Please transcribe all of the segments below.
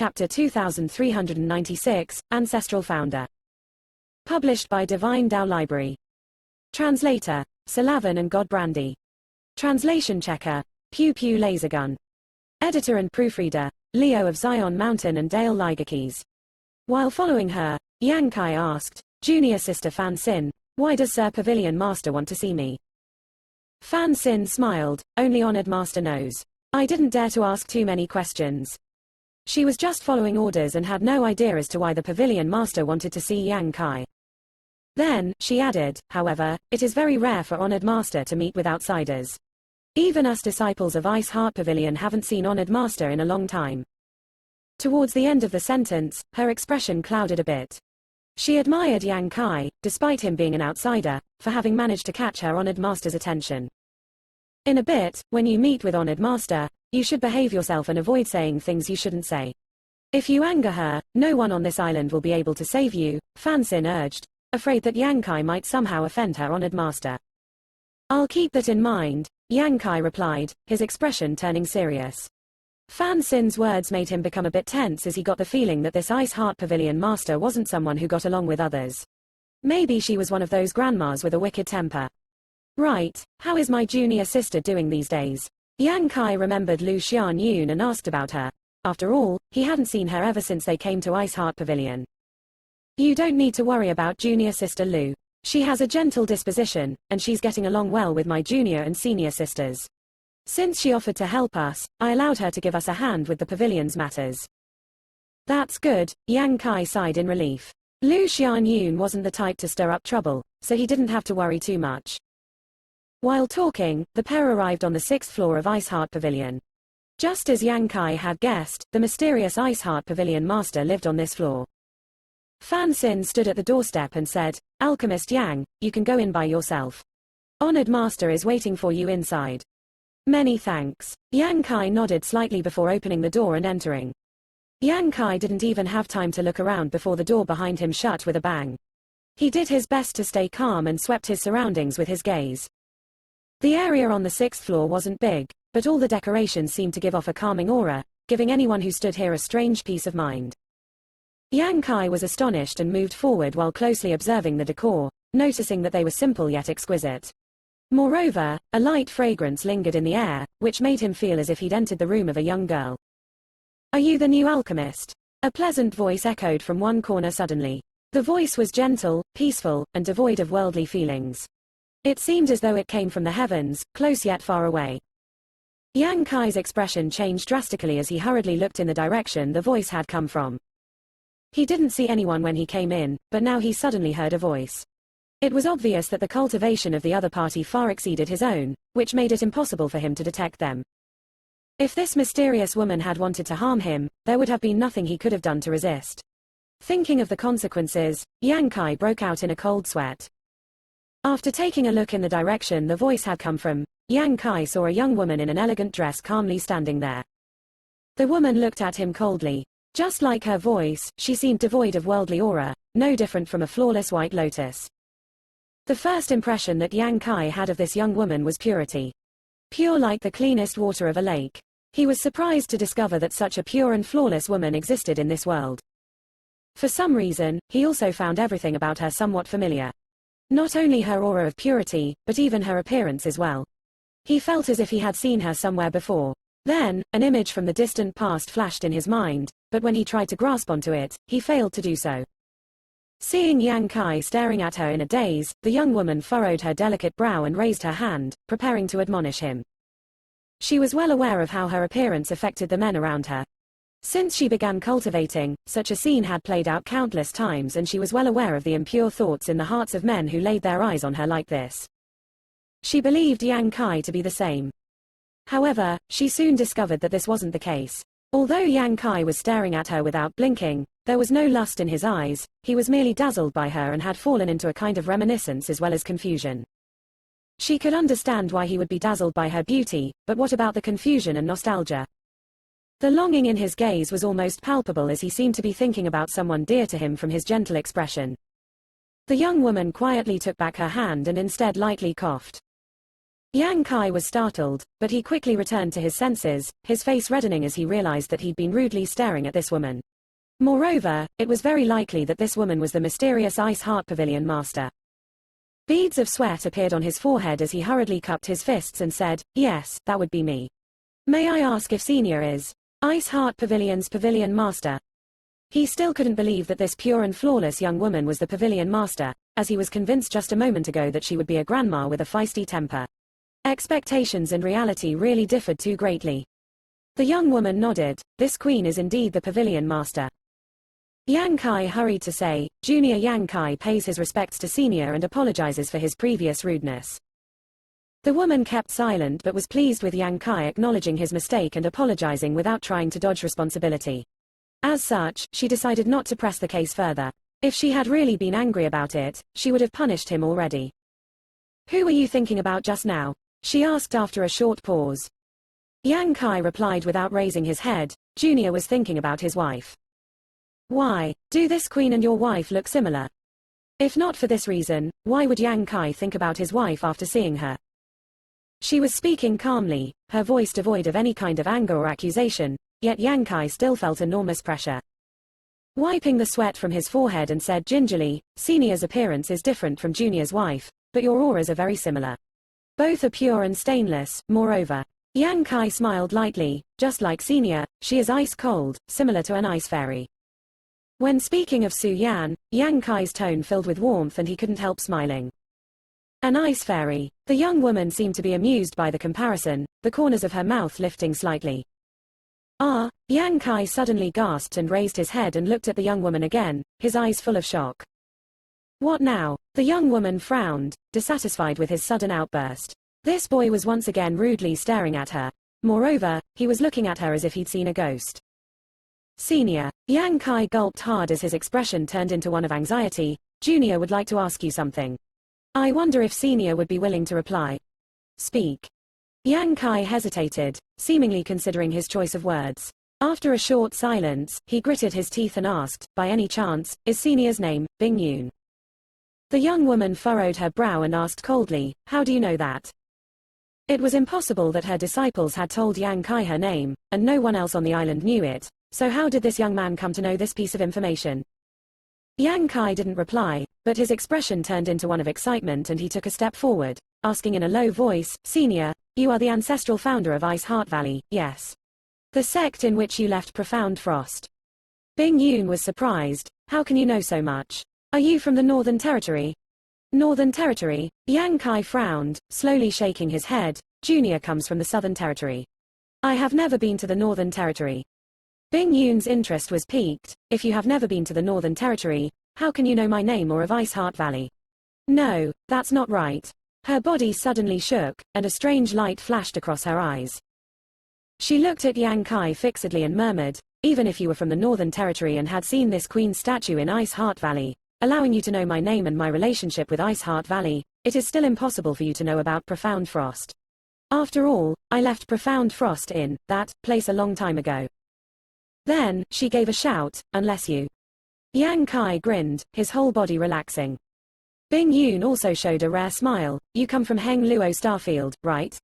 Chapter 2396, Ancestral Founder. Published by Divine Tao Library. Translator, Salavan and Godbrandy. Translation checker, Pew Pew Lasergun. Editor and proofreader, Leo of Zion Mountain and Dale Ligakes. While following her, Yang Kai asked, Junior Sister Fan Sin, why does Sir Pavilion Master want to see me? Fan Sin smiled, only Honored Master knows. I didn't dare to ask too many questions. She was just following orders and had no idea as to why the Pavilion Master wanted to see Yang Kai. Then, she added, however, it is very rare for Honored Master to meet with outsiders. Even us disciples of Ice Heart Pavilion haven't seen Honored Master in a long time. Towards the end of the sentence, her expression clouded a bit. She admired Yang Kai, despite him being an outsider, for having managed to catch her Honored Master's attention. In a bit, when you meet with Honored Master, you should behave yourself and avoid saying things you shouldn't say. If you anger her, no one on this island will be able to save you, Fan Sin urged, afraid that Yang Kai might somehow offend her Honored Master. I'll keep that in mind, Yang Kai replied, his expression turning serious. Fan Sin's words made him become a bit tense as he got the feeling that this Ice Heart Pavilion Master wasn't someone who got along with others. Maybe she was one of those grandmas with a wicked temper. Right, how is my junior sister doing these days? Yang Kai remembered Lu Xianyun and asked about her. After all, he hadn't seen her ever since they came to Ice Heart Pavilion. You don't need to worry about junior sister Lu. She has a gentle disposition, and she's getting along well with my junior and senior sisters. Since she offered to help us, I allowed her to give us a hand with the pavilion's matters. That's good, Yang Kai sighed in relief. Lu Xianyun wasn't the type to stir up trouble, so he didn't have to worry too much. While talking, the pair arrived on the 6th floor of Ice Heart Pavilion. Just as Yang Kai had guessed, the mysterious Ice Heart Pavilion Master lived on this floor. Fan Sin stood at the doorstep and said, Alchemist Yang, you can go in by yourself. Honored Master is waiting for you inside. Many thanks. Yang Kai nodded slightly before opening the door and entering. Yang Kai didn't even have time to look around before the door behind him shut with a bang. He did his best to stay calm and swept his surroundings with his gaze. The area on the 6th floor wasn't big, but all the decorations seemed to give off a calming aura, giving anyone who stood here a strange peace of mind. Yang Kai was astonished and moved forward while closely observing the decor, noticing that they were simple yet exquisite. Moreover, a light fragrance lingered in the air, which made him feel as if he'd entered the room of a young girl. Are you the new alchemist? A pleasant voice echoed from one corner suddenly. The voice was gentle, peaceful, and devoid of worldly feelings. It seemed as though it came from the heavens, close yet far away. Yang Kai's expression changed drastically as he hurriedly looked in the direction the voice had come from. He didn't see anyone when he came in, but now he suddenly heard a voice. It was obvious that the cultivation of the other party far exceeded his own, which made it impossible for him to detect them. If this mysterious woman had wanted to harm him, there would have been nothing he could have done to resist. Thinking of the consequences, Yang Kai broke out in a cold sweat. After taking a look in the direction the voice had come from, Yang Kai saw a young woman in an elegant dress calmly standing there. The woman looked at him coldly. Just like her voice, she seemed devoid of worldly aura, no different from a flawless white lotus. The first impression that Yang Kai had of this young woman was purity. Pure like the cleanest water of a lake. He was surprised to discover that such a pure and flawless woman existed in this world. For some reason, he also found everything about her somewhat familiar. Not only her aura of purity, but even her appearance as well. He felt as if he had seen her somewhere before. Then, an image from the distant past flashed in his mind, but when he tried to grasp onto it, he failed to do so. Seeing Yang Kai staring at her in a daze, the young woman furrowed her delicate brow and raised her hand, preparing to admonish him. She was well aware of how her appearance affected the men around her. Since she began cultivating, such a scene had played out countless times, and she was well aware of the impure thoughts in the hearts of men who laid their eyes on her like this. She believed Yang Kai to be the same. However, she soon discovered that this wasn't the case. Although Yang Kai was staring at her without blinking, there was no lust in his eyes, he was merely dazzled by her and had fallen into a kind of reminiscence as well as confusion. She could understand why he would be dazzled by her beauty, but what about the confusion and nostalgia? The longing in his gaze was almost palpable as he seemed to be thinking about someone dear to him from his gentle expression. The young woman quietly took back her hand and instead lightly coughed. Yang Kai was startled, but he quickly returned to his senses, his face reddening as he realized that he'd been rudely staring at this woman. Moreover, it was very likely that this woman was the mysterious Ice Heart Pavilion master. Beads of sweat appeared on his forehead as he hurriedly cupped his fists and said, "Yes, that would be me. May I ask if Senior is Ice Heart Pavilion's pavilion master?" He still couldn't believe that this pure and flawless young woman was the pavilion master, as he was convinced just a moment ago that she would be a grandma with a feisty temper. Expectations and reality really differed too greatly. The young woman nodded. This queen is indeed the pavilion master. Yang Kai hurried to say, Junior Yang Kai pays his respects to Senior and apologizes for his previous rudeness. The woman kept silent but was pleased with Yang Kai acknowledging his mistake and apologizing without trying to dodge responsibility. As such, she decided not to press the case further. If she had really been angry about it, she would have punished him already. "Who were you thinking about just now?" she asked after a short pause. Yang Kai replied without raising his head, Junior was thinking about his wife. "Why, do this queen and your wife look similar? If not for this reason, why would Yang Kai think about his wife after seeing her?" She was speaking calmly, her voice devoid of any kind of anger or accusation, yet Yang Kai still felt enormous pressure. Wiping the sweat from his forehead and said gingerly, Senior's appearance is different from Junior's wife, but your auras are very similar. Both are pure and stainless, moreover. Yang Kai smiled lightly, just like Senior, she is ice cold, similar to an ice fairy. When speaking of Su Yan, Yang Kai's tone filled with warmth and he couldn't help smiling. An ice fairy. The young woman seemed to be amused by the comparison, the corners of her mouth lifting slightly. "Ah," Yang Kai suddenly gasped and raised his head and looked at the young woman again, his eyes full of shock. "What now?" The young woman frowned, dissatisfied with his sudden outburst. This boy was once again rudely staring at her. Moreover, he was looking at her as if he'd seen a ghost. "Senior." Yang Kai gulped hard as his expression turned into one of anxiety. "Junior would like to ask you something. I wonder if Senior would be willing to reply." "Speak." Yang Kai hesitated, seemingly considering his choice of words. After a short silence, he gritted his teeth and asked, "By any chance, is Senior's name Bing Yun?" The young woman furrowed her brow and asked coldly, "How do you know that?" It was impossible that her disciples had told Yang Kai her name, and no one else on the island knew it, so how did this young man come to know this piece of information? Yang Kai didn't reply, but his expression turned into one of excitement and he took a step forward, asking in a low voice, "Senior, you are the ancestral founder of Ice Heart Valley, yes? The sect in which you left profound frost." Bing Yun was surprised. "How can you know so much? Are you from the Northern Territory?" "Northern Territory?" Yang Kai frowned, slowly shaking his head. "Junior comes from the Southern Territory. I have never been to the Northern Territory." Bing Yun's interest was piqued. "If you have never been to the Northern Territory, how can you know my name or of Ice Heart Valley?" "No, that's not right." Her body suddenly shook, and a strange light flashed across her eyes. She looked at Yang Kai fixedly and murmured, "Even if you were from the Northern Territory and had seen this queen statue in Ice Heart Valley, allowing you to know my name and my relationship with Ice Heart Valley, it is still impossible for you to know about Profound Frost. After all, I left Profound Frost in that place a long time ago." Then, she gave a shout, "Unless you." Yang Kai grinned, his whole body relaxing. Bing Yun also showed a rare smile. "You come from Heng Luo Starfield, right?"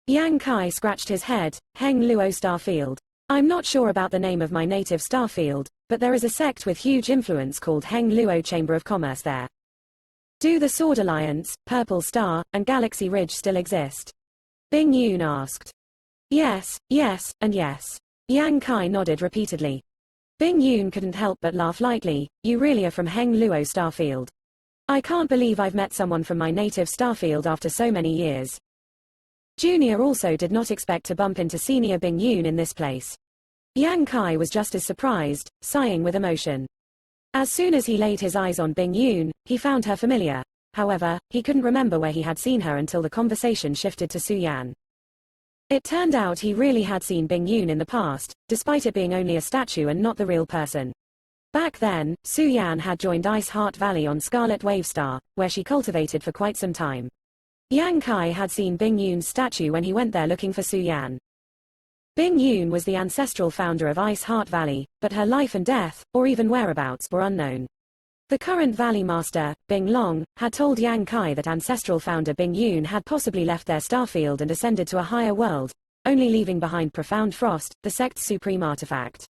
Yang Kai scratched his head. "Heng Luo Starfield. I'm not sure about the name of my native starfield, but there is a sect with huge influence called Heng Luo Chamber of Commerce there." "Do the Sword Alliance, Purple Star, and Galaxy Ridge still exist?" Bing Yun asked. Yes, and yes." Yang Kai nodded repeatedly. Bing Yun couldn't help but laugh lightly. "You really are from Heng Luo Starfield. I can't believe I've met someone from my native starfield after so many years." Junior also did not expect to bump into Senior Bing Yun in this place. Yang Kai was just as surprised, sighing with emotion. As soon as he laid his eyes on Bing Yun, he found her familiar. However, he couldn't remember where he had seen her until the conversation shifted to Su Yan. It turned out he really had seen Bing Yun in the past, despite it being only a statue and not the real person. Back then, Su Yan had joined Ice Heart Valley on Scarlet Wave Star, where she cultivated for quite some time. Yang Kai had seen Bing Yun's statue when he went there looking for Su Yan. Bing Yun was the ancestral founder of Ice Heart Valley, but her life and death, or even whereabouts, were unknown. The current Valley Master, Bing Long, had told Yang Kai that ancestral founder Bing Yun had possibly left their starfield and ascended to a higher world, only leaving behind Profound Frost, the sect's supreme artifact.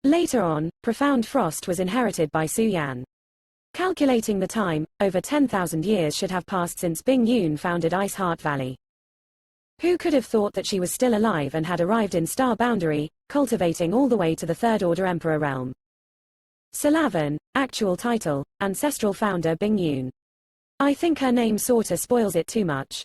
Later on, Profound Frost was inherited by Su Yan. Calculating the time, over 10,000 years should have passed since Bing Yun founded Ice Heart Valley. Who could have thought that she was still alive and had arrived in Star Boundary, cultivating all the way to the Third Order Emperor realm? Salavan, actual title, Ancestral Founder Bing Yun. I think her name sorta spoils it too much.